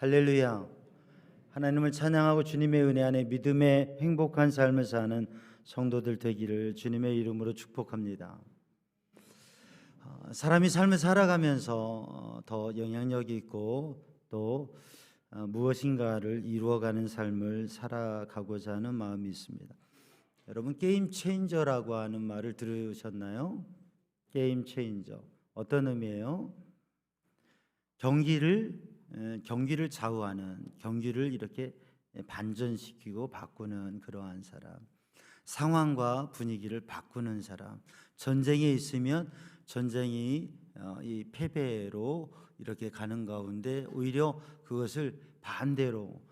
할렐루야. 하나님을 찬양하고 주님의 은혜 안에 믿음의 행복한 삶을 사는 성도들 되기를 주님의 이름으로 축복합니다. 사람이 삶을 살아가면서 더 영향력이 있고 또 무엇인가를 이루어가는 삶을 살아가고자 하는 마음이 있습니다. 여러분, 게임 체인저라고 하는 말을 들으셨나요? 게임 체인저. 어떤 의미예요? 경기를 좌우하는, 경기를 이렇게 반전시키고 바꾸는 그러한 사람, 상황과 분위기를 바꾸는 사람, 전쟁에 있으면 전쟁이 이 패배로 이렇게 가는 가운데 오히려 그것을 반대로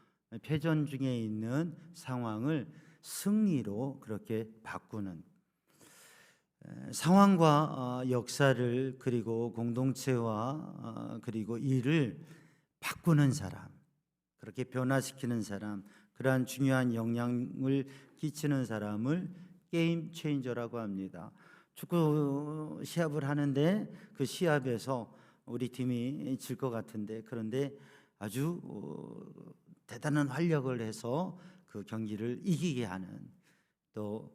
패전 중에 있는 상황을 승리로 그렇게 바꾸는, 상황과 역사를 그리고 공동체와 그리고 일을 바꾸는 사람, 그렇게 변화시키는 사람, 그러한 중요한 영향을 끼치는 사람을 게임 체인저라고 합니다. 축구 시합을 하는데 그 시합에서 우리 팀이 질 것 같은데, 그런데 아주 대단한 활력을 해서 그 경기를 이기게 하는, 또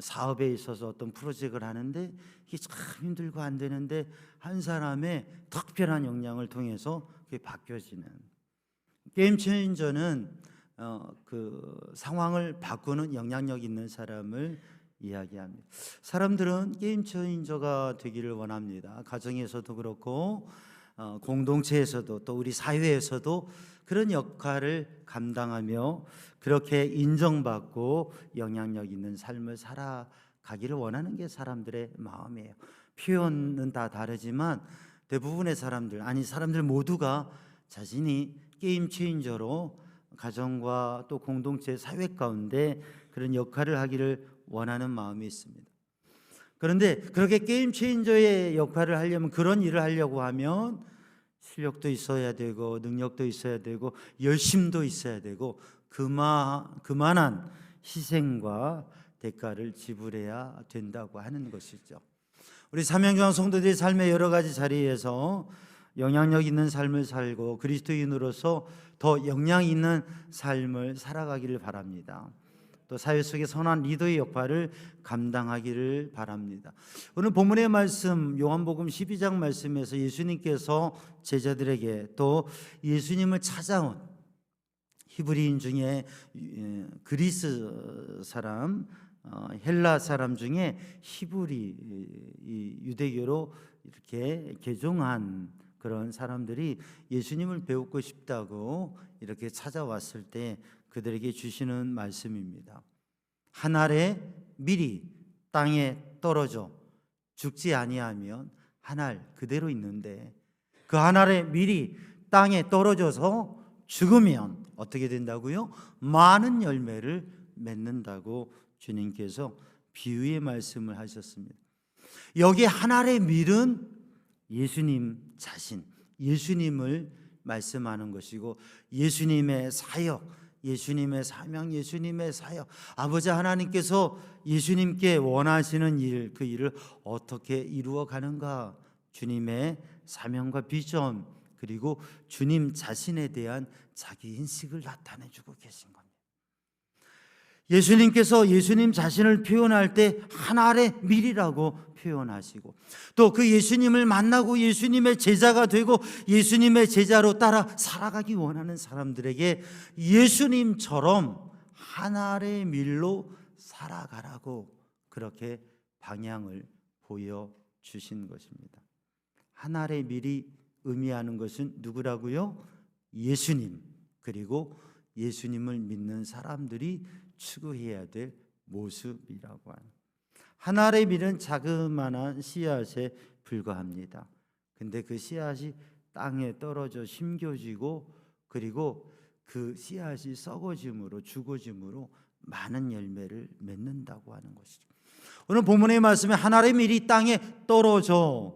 사업에 있어서 어떤 프로젝트를 하는데 이게 참 힘들고 안 되는데 한 사람의 특별한 역량을 통해서 그게 바뀌어지는, 게임 체인저는 그 상황을 바꾸는 영향력 있는 사람을 이야기합니다. 사람들은 게임 체인저가 되기를 원합니다. 가정에서도 그렇고 공동체에서도 또 우리 사회에서도 그런 역할을 감당하며 그렇게 인정받고 영향력 있는 삶을 살아가기를 원하는 게 사람들의 마음이에요. 표현은 다 다르지만 대부분의 사람들, 아니 사람들 모두가 자신이 게임 체인저로 가정과 또 공동체, 사회 가운데 그런 역할을 하기를 원하는 마음이 있습니다. 그런데 그렇게 게임 체인저의 역할을 하려면, 그런 일을 하려고 하면 실력도 있어야 되고 능력도 있어야 되고 열심도 있어야 되고 그만한 희생과 대가를 지불해야 된다고 하는 것이죠. 우리 사명교회 성도들의 삶의 여러 가지 자리에서 영향력 있는 삶을 살고 그리스도인으로서 더 영향 있는 삶을 살아가기를 바랍니다. 또 사회 속의 선한 리더의 역할을 감당하기를 바랍니다. 오늘 본문의 말씀, 요한복음 12장 말씀에서 예수님께서 제자들에게, 또 예수님을 찾아온 히브리인 중에 그리스 사람, 헬라 사람 중에 히브리, 유대교로 이렇게 개종한 그런 사람들이 예수님을 배우고 싶다고 이렇게 찾아왔을 때 그들에게 주시는 말씀입니다. 한 알의 밀이 땅에 떨어져 죽지 아니하면 한 알 그대로 있는데, 그 한 알의 밀이 땅에 떨어져서 죽으면 어떻게 된다고요? 많은 열매를 맺는다고 주님께서 비유의 말씀을 하셨습니다. 여기 한 알의 밀은 예수님 자신, 예수님을 말씀하는 것이고, 예수님의 사역, 예수님의 사명, 예수님의 사역, 아버지 하나님께서 예수님께 원하시는 일, 그 일을 어떻게 이루어 가는가, 주님의 사명과 비전, 그리고 주님 자신에 대한 자기 인식을 나타내주고 계신 겁니다. 예수님께서 예수님 자신을 표현할 때 한 알의 밀이라고 표현하시고, 또 그 예수님을 만나고 예수님의 제자가 되고 예수님의 제자로 따라 살아가기 원하는 사람들에게 예수님처럼 한 알의 밀로 살아가라고 그렇게 방향을 보여주신 것입니다. 한 알의 밀이 의미하는 것은 누구라고요? 예수님, 그리고 예수님을 믿는 사람들이 추구해야 될 모습이라고 하는, 한 알의 밀은 자그마한 씨앗에 불과합니다. 근데 그 씨앗이 땅에 떨어져 심겨지고, 그리고 그 씨앗이 썩어짐으로, 죽어짐으로 많은 열매를 맺는다고 하는 것이죠. 오늘 본문의 말씀에 한 알의 밀이 땅에 떨어져,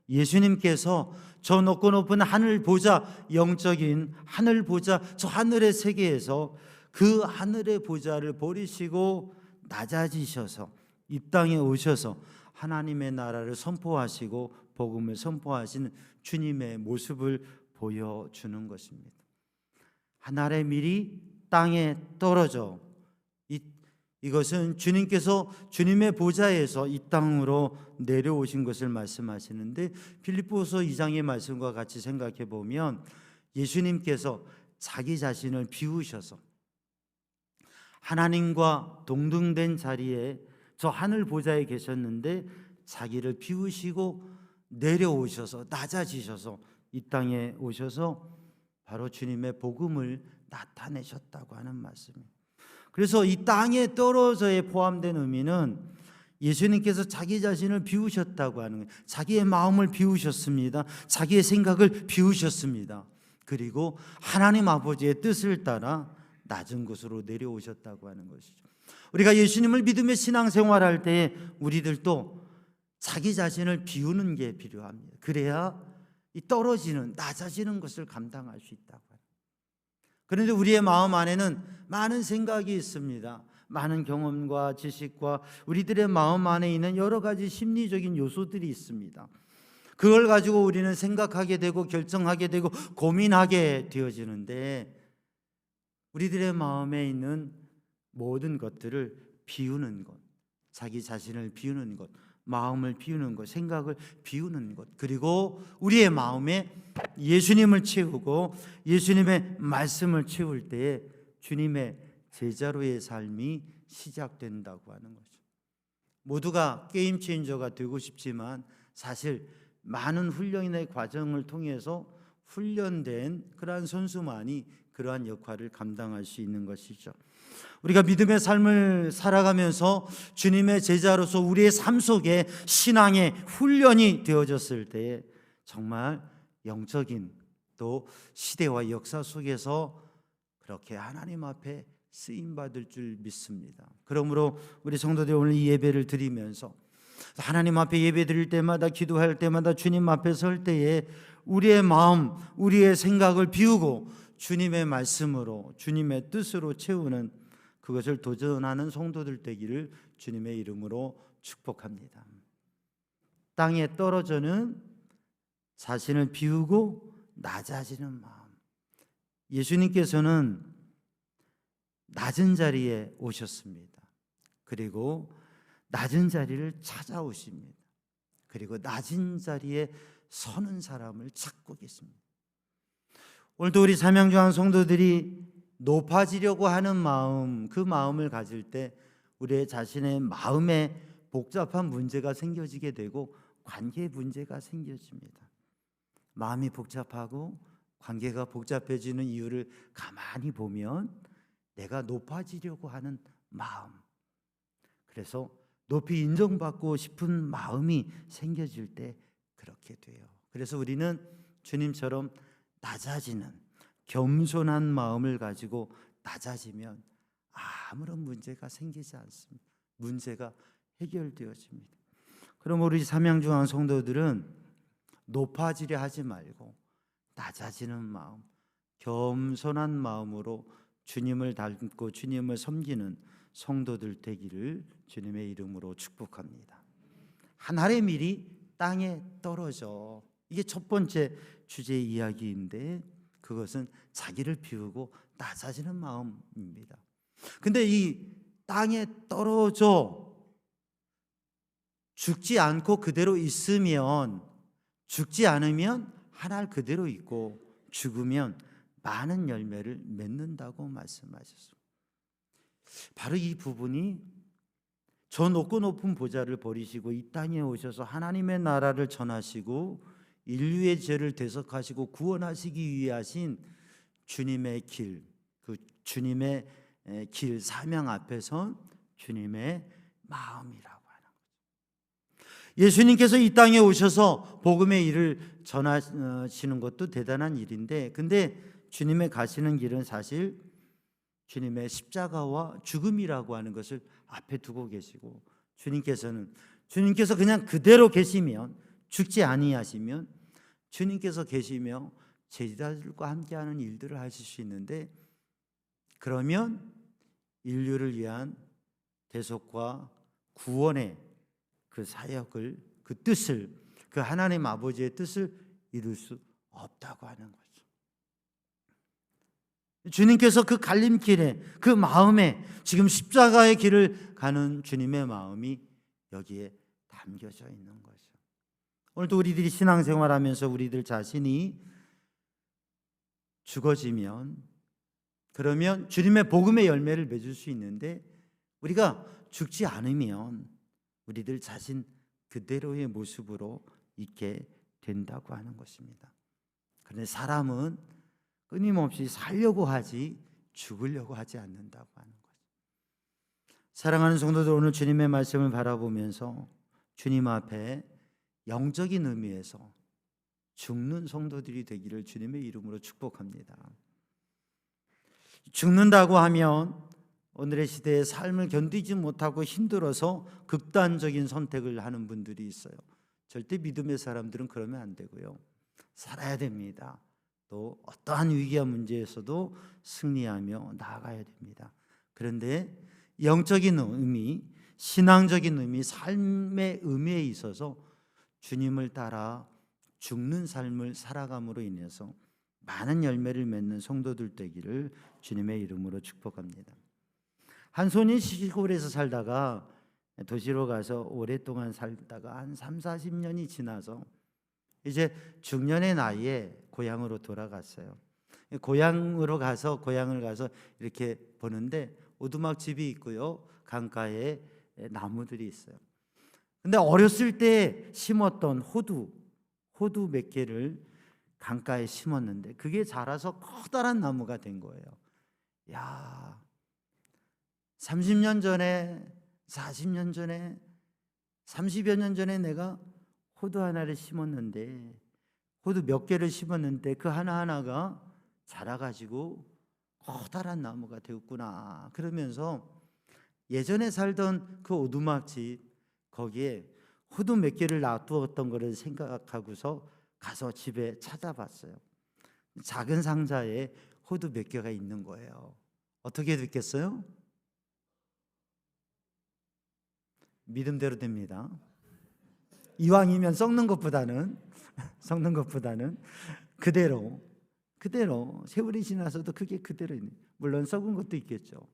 예수님께서 저 높고 높은 하늘 보좌, 영적인 하늘 보좌, 저 하늘의 세계에서 그 하늘의 보좌를 버리시고 낮아지셔서 이 땅에 오셔서 하나님의 나라를 선포하시고 복음을 선포하시는 주님의 모습을 보여주는 것입니다. 하늘의 밀이 땅에 떨어져. 이것은 주님께서 주님의 보좌에서 이 땅으로 내려오신 것을 말씀하시는데, 빌립보서 2장의 말씀과 같이 생각해 보면 예수님께서 자기 자신을 비우셔서 하나님과 동등된 자리에 저 하늘 보좌에 계셨는데 자기를 비우시고 내려오셔서 낮아지셔서 이 땅에 오셔서 바로 주님의 복음을 나타내셨다고 하는 말씀입니다. 그래서 이 땅에 떨어져에 포함된 의미는 예수님께서 자기 자신을 비우셨다고 하는 거예요. 자기의 마음을 비우셨습니다. 자기의 생각을 비우셨습니다. 그리고 하나님 아버지의 뜻을 따라 낮은 곳으로 내려오셨다고 하는 것이죠. 우리가 예수님을 믿으며 신앙생활할 때에 우리들도 자기 자신을 비우는 게 필요합니다. 그래야 이 떨어지는, 낮아지는 것을 감당할 수 있다고. 그런데 우리의 마음 안에는 많은 생각이 있습니다. 많은 경험과 지식과 우리들의 마음 안에 있는 여러 가지 심리적인 요소들이 있습니다. 그걸 가지고 우리는 생각하게 되고 결정하게 되고 고민하게 되어지는데, 우리들의 마음에 있는 모든 것들을 비우는 것, 자기 자신을 비우는 것, 마음을 비우는 것, 생각을 비우는 것, 그리고 우리의 마음에 예수님을 채우고 예수님의 말씀을 채울 때에 주님의 제자로의 삶이 시작된다고 하는 거죠. 모두가 게임 체인저가 되고 싶지만 사실 많은 훈련의 과정을 통해서 훈련된 그러한 선수만이 그러한 역할을 감당할 수 있는 것이죠. 우리가 믿음의 삶을 살아가면서 주님의 제자로서 우리의 삶 속에 신앙의 훈련이 되어졌을 때에 정말 영적인 또 시대와 역사 속에서 그렇게 하나님 앞에 쓰임받을 줄 믿습니다. 그러므로 우리 성도들 오늘 이 예배를 드리면서 하나님 앞에 예배 드릴 때마다, 기도할 때마다, 주님 앞에 설 때에 우리의 마음, 우리의 생각을 비우고 주님의 말씀으로, 주님의 뜻으로 채우는 그것을 도전하는 성도들 되기를 주님의 이름으로 축복합니다. 땅에 떨어져는 자신을 비우고 낮아지는 마음. 예수님께서는 낮은 자리에 오셨습니다. 그리고 낮은 자리를 찾아오십니다. 그리고 낮은 자리에 서는 사람을 찾고 계십니다. 오늘도 우리 삼양교회 성도들이 높아지려고 하는 마음, 그 마음을 가질 때 우리의 자신의 마음에 복잡한 문제가 생겨지게 되고 관계 문제가 생겨집니다. 마음이 복잡하고 관계가 복잡해지는 이유를 가만히 보면 내가 높아지려고 하는 마음, 그래서 높이 인정받고 싶은 마음이 생겨질 때 그렇게 돼요. 그래서 우리는 주님처럼 낮아지는 겸손한 마음을 가지고 낮아지면 아무런 문제가 생기지 않습니다. 문제가 해결되어집니다. 그럼 우리 삼양중앙 성도들은 높아지려 하지 말고 낮아지는 마음, 겸손한 마음으로 주님을 닮고 주님을 섬기는 성도들 되기를 주님의 이름으로 축복합니다. 하늘의 밀이 땅에 떨어져. 이게 첫 번째 주제 이야기인데 그것은 자기를 비우고 낮아지는 마음입니다. 근데 이 땅에 떨어져 죽지 않고 그대로 있으면, 죽지 않으면 하늘 그대로 있고 죽으면 많은 열매를 맺는다고 말씀하셨습니다. 바로 이 부분이 저 높고 높은 보좌를 버리시고 이 땅에 오셔서 하나님의 나라를 전하시고 인류의 죄를 대속하시고 구원하시기 위해 하신 주님의 길, 그 주님의 길 사명 앞에 선 주님의 마음이라고 하는 거죠. 예수님께서 이 땅에 오셔서 복음의 일을 전하시는 것도 대단한 일인데, 근데 주님의 가시는 길은 사실 주님의 십자가와 죽음이라고 하는 것을 앞에 두고 계시고, 주님께서 그냥 그대로 계시면, 죽지 아니하시면 주님께서 계시며 제자들과 함께하는 일들을 하실 수 있는데, 그러면 인류를 위한 대속과 구원의 그 사역을, 그 뜻을, 그 하나님 아버지의 뜻을 이룰 수 없다고 하는 거죠. 주님께서 그 갈림길에, 그 마음에, 지금 십자가의 길을 가는 주님의 마음이 여기에 담겨져 있는 거죠. 오늘도 우리들이 신앙생활하면서 우리들 자신이 죽어지면, 그러면 주님의 복음의 열매를 맺을 수 있는데, 우리가 죽지 않으면 우리들 자신 그대로의 모습으로 있게 된다고 하는 것입니다. 그런데 사람은 끊임없이 살려고 하지 죽으려고 하지 않는다고 하는 거죠. 사랑하는 성도들, 오늘 주님의 말씀을 바라보면서 주님 앞에 영적인 의미에서 죽는 성도들이 되기를 주님의 이름으로 축복합니다. 죽는다고 하면 오늘의 시대에 삶을 견디지 못하고 힘들어서 극단적인 선택을 하는 분들이 있어요. 절대 믿음의 사람들은 그러면 안 되고요. 살아야 됩니다. 또 어떠한 위기와 문제에서도 승리하며 나아가야 됩니다. 그런데 영적인 의미, 신앙적인 의미, 삶의 의미에 있어서 주님을 따라 죽는 삶을 살아감으로 인해서 많은 열매를 맺는 성도들 되기를 주님의 이름으로 축복합니다. 한 손이 시골에서 살다가 도시로 가서 오랫동안 살다가 한 3, 40년이 지나서 이제 중년의 나이에 고향으로 돌아갔어요. 고향을 가서 이렇게 보는데 오두막 집이 있고요, 강가에 나무들이 있어요. 근데 어렸을 때 심었던 호두 몇 개를 강가에 심었는데 그게 자라서 커다란 나무가 된 거예요. 야, 30년 전에, 40년 전에, 30여 년 전에 내가 호두 하나를 심었는데, 호두 몇 개를 심었는데 그 하나하나가 자라가지고 커다란 나무가 되었구나. 그러면서 예전에 살던 그 오두막집, 거기에 호두 몇 개를 놔두었던 것을 생각하고서 가서 집에 찾아봤어요. 작은 상자에 호두 몇 개가 있는 거예요. 어떻게 됐겠어요? 믿음대로 됩니다. 이왕이면 썩는 것보다는 그대로 세월이 지나서도 그게 그대로 있는, 물론 썩은 것도 있겠죠.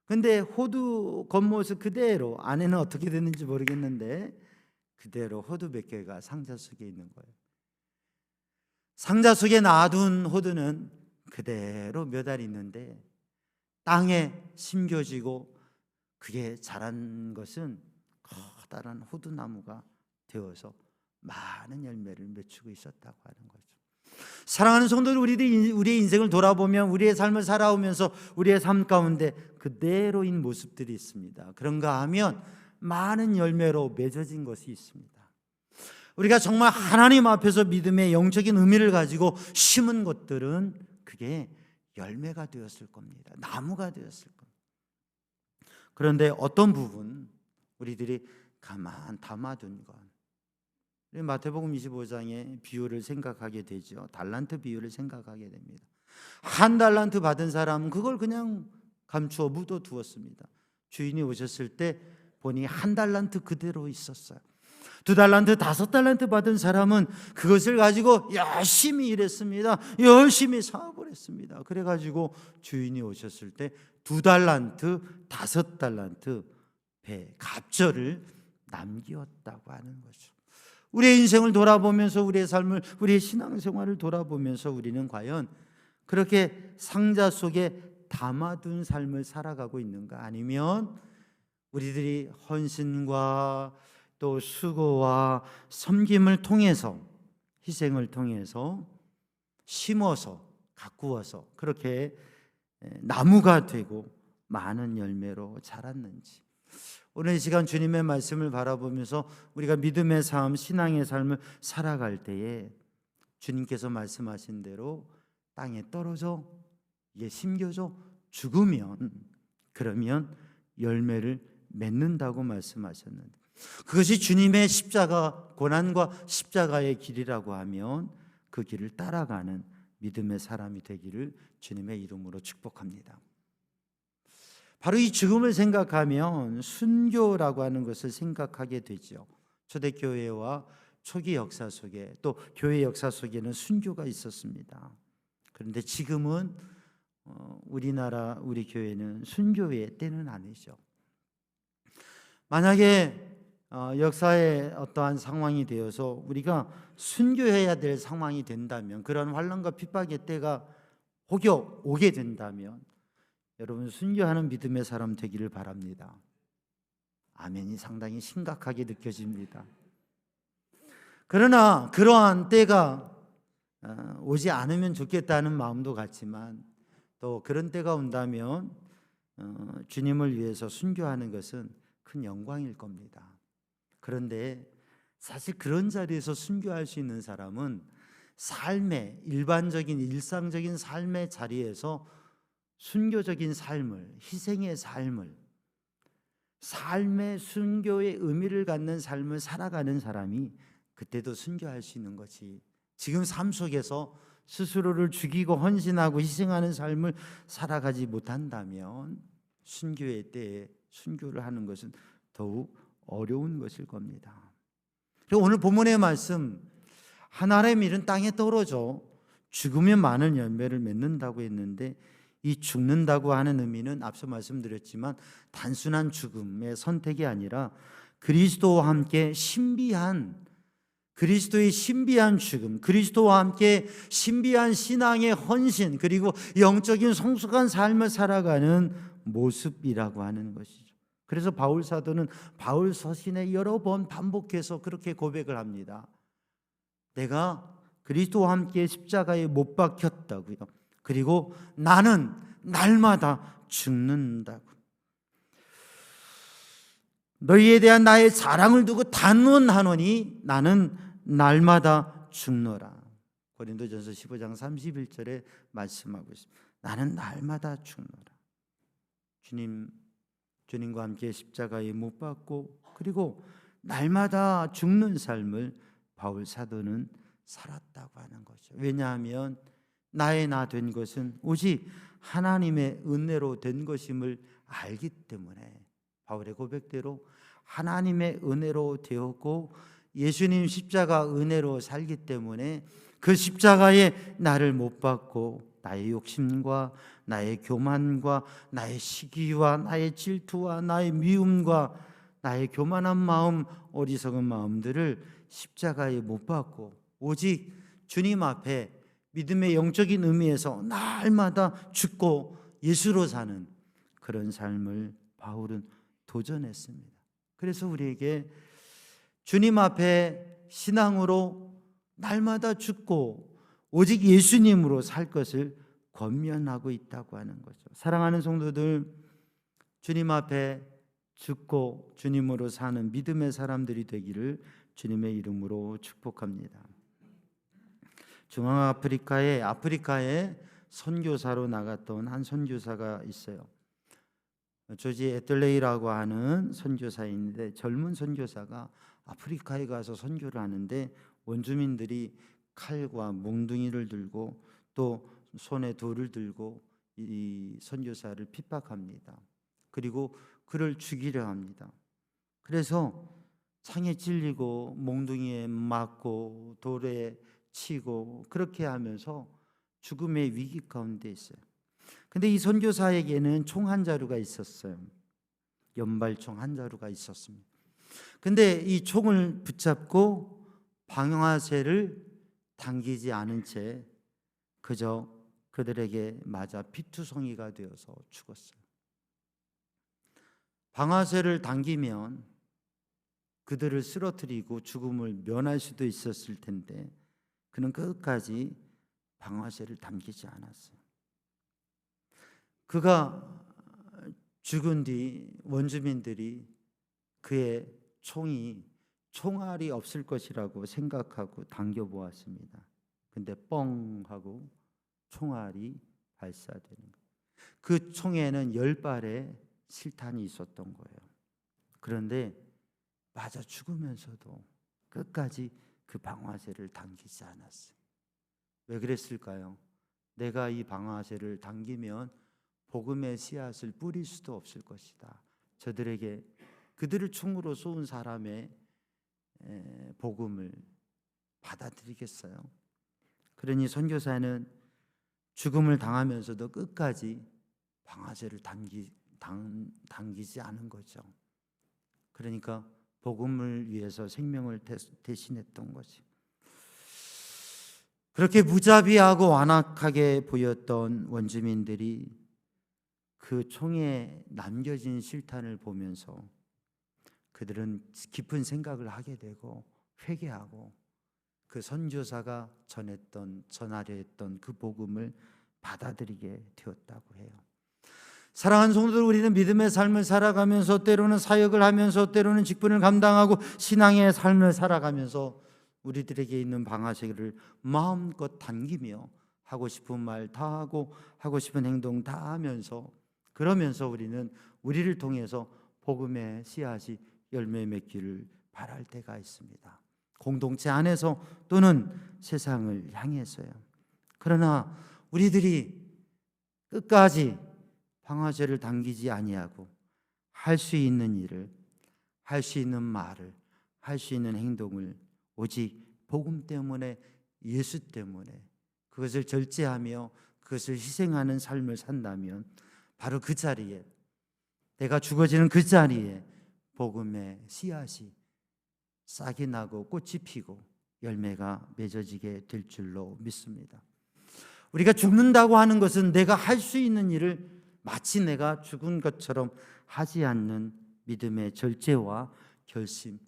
근데 호두 겉모습 그대로, 안에는 어떻게 됐는지 모르겠는데 그대로 호두 몇 개가 상자 속에 있는 거예요. 상자 속에 놔둔 호두는 그대로 몇 알 있는데 땅에 심겨지고 그게 자란 것은 커다란 호두나무가 되어서 많은 열매를 맺히고 있었다고 하는 거죠. 사랑하는 성도들, 우리의 인생을 돌아보면 우리의 삶을 살아오면서 우리의 삶 가운데 그대로인 모습들이 있습니다. 그런가 하면 많은 열매로 맺어진 것이 있습니다. 우리가 정말 하나님 앞에서 믿음의 영적인 의미를 가지고 심은 것들은 그게 열매가 되었을 겁니다. 나무가 되었을 겁니다. 그런데 어떤 부분 우리들이 가만 담아둔 것, 마태복음 25장의 비유를 생각하게 되죠. 달란트 비유를 생각하게 됩니다. 한 달란트 받은 사람은 그걸 그냥 감추어 묻어두었습니다. 주인이 오셨을 때 보니 한 달란트 그대로 있었어요. 2달란트, 5달란트 받은 사람은 그것을 가지고 열심히 일했습니다. 열심히 사업을 했습니다. 그래가지고 주인이 오셨을 때 2달란트, 5달란트 배, 갑절을 남기었다고 하는 거죠. 우리의 인생을 돌아보면서, 우리의 삶을, 우리의 신앙생활을 돌아보면서 우리는 과연 그렇게 상자 속에 담아둔 삶을 살아가고 있는가? 아니면 우리들이 헌신과 또 수고와 섬김을 통해서, 희생을 통해서 심어서 가꾸어서 그렇게 나무가 되고 많은 열매로 자랐는지, 오늘 이 시간 주님의 말씀을 바라보면서 우리가 믿음의 삶, 신앙의 삶을 살아갈 때에 주님께서 말씀하신 대로 땅에 떨어져 이게 심겨져 죽으면, 그러면 열매를 맺는다고 말씀하셨는데, 그것이 주님의 십자가, 고난과 십자가의 길이라고 하면 그 길을 따라가는 믿음의 사람이 되기를 주님의 이름으로 축복합니다. 바로 이 죽음을 생각하면 순교라고 하는 것을 생각하게 되죠. 초대교회와 초기 역사 속에, 또 교회 역사 속에는 순교가 있었습니다. 그런데 지금은 우리나라 우리 교회는 순교의 때는 아니죠. 만약에 역사의 어떠한 상황이 되어서 우리가 순교해야 될 상황이 된다면, 그런 환난과 핍박의 때가 혹여 오게 된다면 여러분 순교하는 믿음의 사람 되기를 바랍니다. 아멘이 상당히 심각하게 느껴집니다. 그러나 그러한 때가 오지 않으면 좋겠다는 마음도 같지만, 또 그런 때가 온다면 주님을 위해서 순교하는 것은 큰 영광일 겁니다. 그런데 사실 그런 자리에서 순교할 수 있는 사람은 삶의 일반적인 일상적인 삶의 자리에서 순교적인 삶을, 희생의 삶을, 삶의 순교의 의미를 갖는 삶을 살아가는 사람이 그때도 순교할 수 있는 거지, 지금 삶 속에서 스스로를 죽이고 헌신하고 희생하는 삶을 살아가지 못한다면 순교의 때에 순교를 하는 것은 더욱 어려운 것일 겁니다. 그리고 오늘 본문의 말씀, 하나님의 밀은 땅에 떨어져 죽으면 많은 열매를 맺는다고 했는데, 이 죽는다고 하는 의미는 앞서 말씀드렸지만 단순한 죽음의 선택이 아니라 그리스도와 함께 그리스도의 신비한 죽음, 그리스도와 함께 신비한 신앙의 헌신, 그리고 영적인 성숙한 삶을 살아가는 모습이라고 하는 것이죠. 그래서 바울 사도는 바울 서신에 여러 번 반복해서 그렇게 고백을 합니다. 내가 그리스도와 함께 십자가에 못 박혔다고요. 그리고 나는 날마다 죽는다고. 너희에 대한 나의 사랑을 두고 단언하노니 나는 날마다 죽노라. 고린도전서 15장 31절에 말씀하고 있습니다. 나는 날마다 죽노라. 주님과 함께 십자가에 못 박고 그리고 날마다 죽는 삶을 바울 사도는 살았다고 하는 거죠. 왜냐하면 나의 나 된 것은 오직 하나님의 은혜로 된 것임을 알기 때문에, 바울의 고백대로 하나님의 은혜로 되었고 예수님 십자가 은혜로 살기 때문에 그 십자가에 나를 못 박고 나의 욕심과 나의 교만과 나의 시기와 나의 질투와 나의 미움과 나의 교만한 마음, 어리석은 마음들을 십자가에 못 박고 오직 주님 앞에 믿음의 영적인 의미에서 날마다 죽고 예수로 사는 그런 삶을 바울은 도전했습니다. 그래서 우리에게 주님 앞에 신앙으로 날마다 죽고 오직 예수님으로 살 것을 권면하고 있다고 하는 거죠. 사랑하는 성도들, 주님 앞에 죽고 주님으로 사는 믿음의 사람들이 되기를 주님의 이름으로 축복합니다. 아프리카에 선교사로 나갔던 한 선교사가 있어요. 조지 애들레이라고 하는 선교사인데, 젊은 선교사가 아프리카에 가서 선교를 하는데 원주민들이 칼과 몽둥이를 들고 또 손에 돌을 들고 이 선교사를 핍박합니다. 그리고 그를 죽이려 합니다. 그래서 창에 찔리고 몽둥이에 맞고 돌에 치고 그렇게 하면서 죽음의 위기 가운데 있어요. 근데 이 선교사에게는 총 한 자루가 있었어요. 연발총 한 자루가 있었습니다. 근데 이 총을 붙잡고 방아쇠를 당기지 않은 채 그저 그들에게 맞아 피투성이가 되어서 죽었어요. 방아쇠를 당기면 그들을 쓰러뜨리고 죽음을 면할 수도 있었을 텐데 그는 끝까지 방아쇠를 당기지 않았어요. 그가 죽은 뒤 원주민들이 그의 총알이 없을 것이라고 생각하고 당겨보았습니다. 근데 뻥 하고 총알이 발사되는 거예요. 그 총에는 10발의 실탄이 있었던 거예요. 그런데 맞아 죽으면서도 끝까지 그 방아쇠를 당기지 않았어요. 왜 그랬을까요? 내가 이 방아쇠를 당기면 복음의 씨앗을 뿌릴 수도 없을 것이다. 저들에게 그들을 총으로 쏜 사람의 복음을 받아들이겠어요? 그러니 선교사는 죽음을 당하면서도 끝까지 방아쇠를 당기지 않은 거죠. 그러니까 복음을 위해서 생명을 대신했던 거지. 그렇게 무자비하고 완악하게 보였던 원주민들이 그 총에 남겨진 실탄을 보면서 그들은 깊은 생각을 하게 되고 회개하고 그 선교사가 전하려 했던 그 복음을 받아들이게 되었다고 해요. 사랑하는 성도들, 우리는 믿음의 삶을 살아가면서 때로는 사역을 하면서 때로는 직분을 감당하고 신앙의 삶을 살아가면서 우리들에게 있는 방아쇠를 마음껏 당기며 하고 싶은 말 다 하고 하고 싶은 행동 다 하면서 그러면서 우리는 우리를 통해서 복음의 씨앗이 열매 맺기를 바랄 때가 있습니다. 공동체 안에서 또는 세상을 향해서요. 그러나 우리들이 끝까지 방아쇠를 당기지 아니하고 할 수 있는 일을, 할 수 있는 말을, 할 수 있는 행동을 오직 복음 때문에, 예수 때문에 그것을 절제하며 그것을 희생하는 삶을 산다면 바로 그 자리에, 내가 죽어지는 그 자리에 복음의 씨앗이 싹이 나고 꽃이 피고 열매가 맺어지게 될 줄로 믿습니다. 우리가 죽는다고 하는 것은 내가 할 수 있는 일을 마치 내가 죽은 것처럼 하지 않는 믿음의 절제와 결심,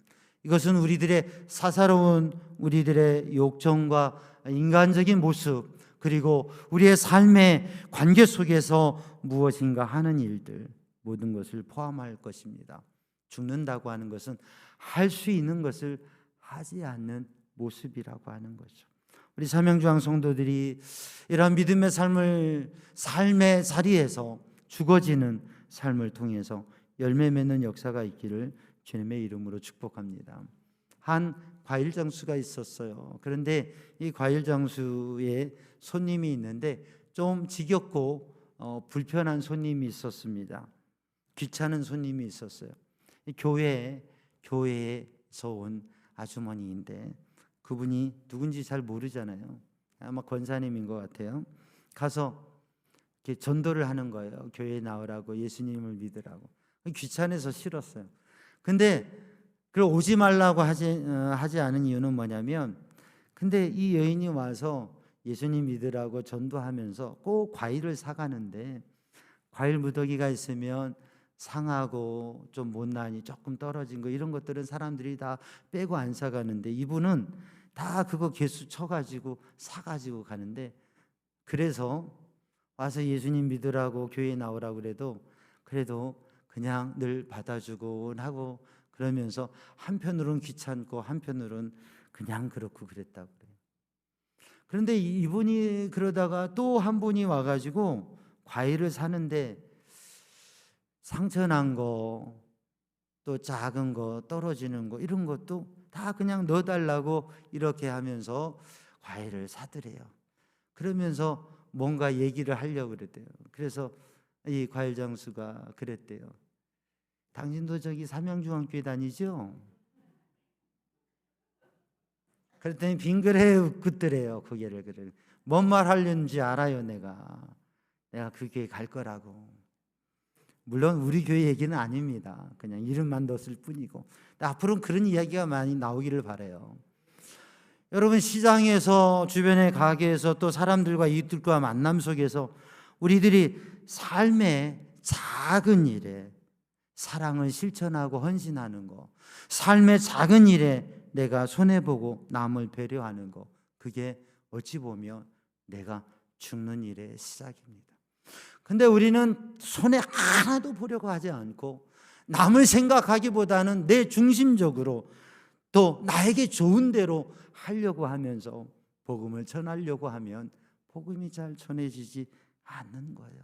이것은 우리들의 사사로운 우리들의 욕정과 인간적인 모습, 그리고 우리의 삶의 관계 속에서 무엇인가 하는 일들, 모든 것을 포함할 것입니다. 죽는다고 하는 것은 할 수 있는 것을 하지 않는 모습이라고 하는 거죠. 우리 삼양주항 성도들이 이러한 믿음의 삶의 자리에서 죽어지는 삶을 통해서 열매 맺는 역사가 있기를 주님의 이름으로 축복합니다. 한 과일 장수가 있었어요. 그런데 이 과일 장수에 손님이 있는데 좀 지겹고 불편한 손님이 있었습니다. 귀찮은 손님이 있었어요. 교회에서 온 아주머니인데 그분이 누군지 잘 모르잖아요. 아마 권사님인 것 같아요. 가서 이렇게 전도를 하는 거예요. 교회에 나오라고, 예수님을 믿으라고. 귀찮아서 싫었어요. 근데 그걸 오지 말라고 하지 않은 이유는 뭐냐면, 근데 이 여인이 와서 예수님 믿으라고 전도하면서 꼭 과일을 사가는데 과일 무더기가 있으면 상하고 좀 못나니 조금 떨어진 거, 이런 것들은 사람들이 다 빼고 안 사가는데 이분은 다 그거 개수 쳐가지고 사가지고 가는데, 그래서 와서 예수님 믿으라고 교회에 나오라고 그래도 그냥 늘 받아주고 하고, 그러면서 한편으로는 귀찮고 한편으로는 그냥 그렇고 그랬다고 그래요. 그런데 이분이 그러다가 또 한 분이 와가지고 과일을 사는데 상처난 거, 또 작은 거, 떨어지는 거, 이런 것도 다 그냥 넣어달라고 이렇게 하면서 과일을 사드래요. 그러면서 뭔가 얘기를 하려고 그랬대요. 그래서 이 과일 장수가 그랬대요. 당신도 저기 삼양중앙교회 다니죠? 그랬더니 빙그레 웃더래요. 고개를. 그래. 뭔 말 하려는지 알아요. 내가 그 교회 갈 거라고. 물론 우리 교회 얘기는 아닙니다. 그냥 이름만 넣었을 뿐이고. 앞으로는 그런 이야기가 많이 나오기를 바라요. 여러분, 시장에서, 주변의 가게에서, 또 사람들과 이웃들과 만남 속에서 우리들이 삶의 작은 일에 사랑을 실천하고 헌신하는 거, 삶의 작은 일에 내가 손해보고 남을 배려하는 거, 그게 어찌 보면 내가 죽는 일의 시작입니다. 근데 우리는 손해 하나도 보려고 하지 않고 남을 생각하기보다는 내 중심적으로 또 나에게 좋은 대로 하려고 하면서 복음을 전하려고 하면 복음이 잘 전해지지 않는 거예요.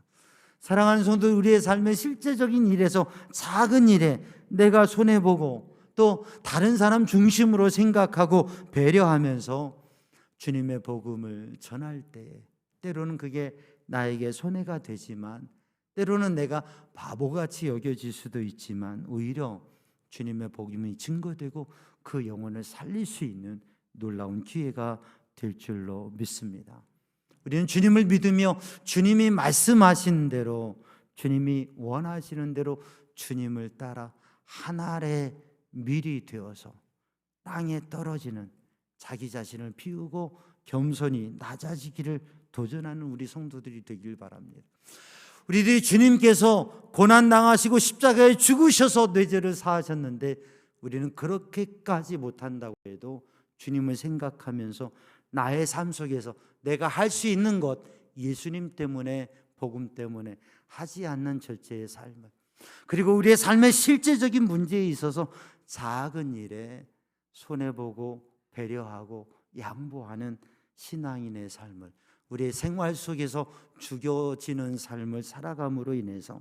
사랑하는 성도, 우리의 삶의 실제적인 일에서 작은 일에 내가 손해보고 또 다른 사람 중심으로 생각하고 배려하면서 주님의 복음을 전할 때 때로는 그게 나에게 손해가 되지만, 때로는 내가 바보같이 여겨질 수도 있지만 오히려 주님의 복음이 증거되고 그 영혼을 살릴 수 있는 놀라운 기회가 될 줄로 믿습니다. 우리는 주님을 믿으며 주님이 말씀하신 대로, 주님이 원하시는 대로 주님을 따라 한 알의 밀이 되어서 땅에 떨어지는 자기 자신을 비우고 겸손히 낮아지기를 도전하는 우리 성도들이 되길 바랍니다. 우리들이 주님께서 고난당하시고 십자가에 죽으셔서 내 죄를 사하셨는데 우리는 그렇게까지 못한다고 해도 주님을 생각하면서 나의 삶 속에서 내가 할 수 있는 것, 예수님 때문에, 복음 때문에 하지 않는 절제의 삶을, 그리고 우리의 삶의 실제적인 문제에 있어서 작은 일에 손해보고 배려하고 양보하는 신앙인의 삶을, 우리의 생활 속에서 죽여지는 삶을 살아감으로 인해서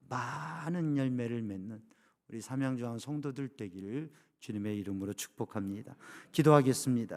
많은 열매를 맺는 우리 삼양조항 성도들 되기를 주님의 이름으로 축복합니다. 기도하겠습니다.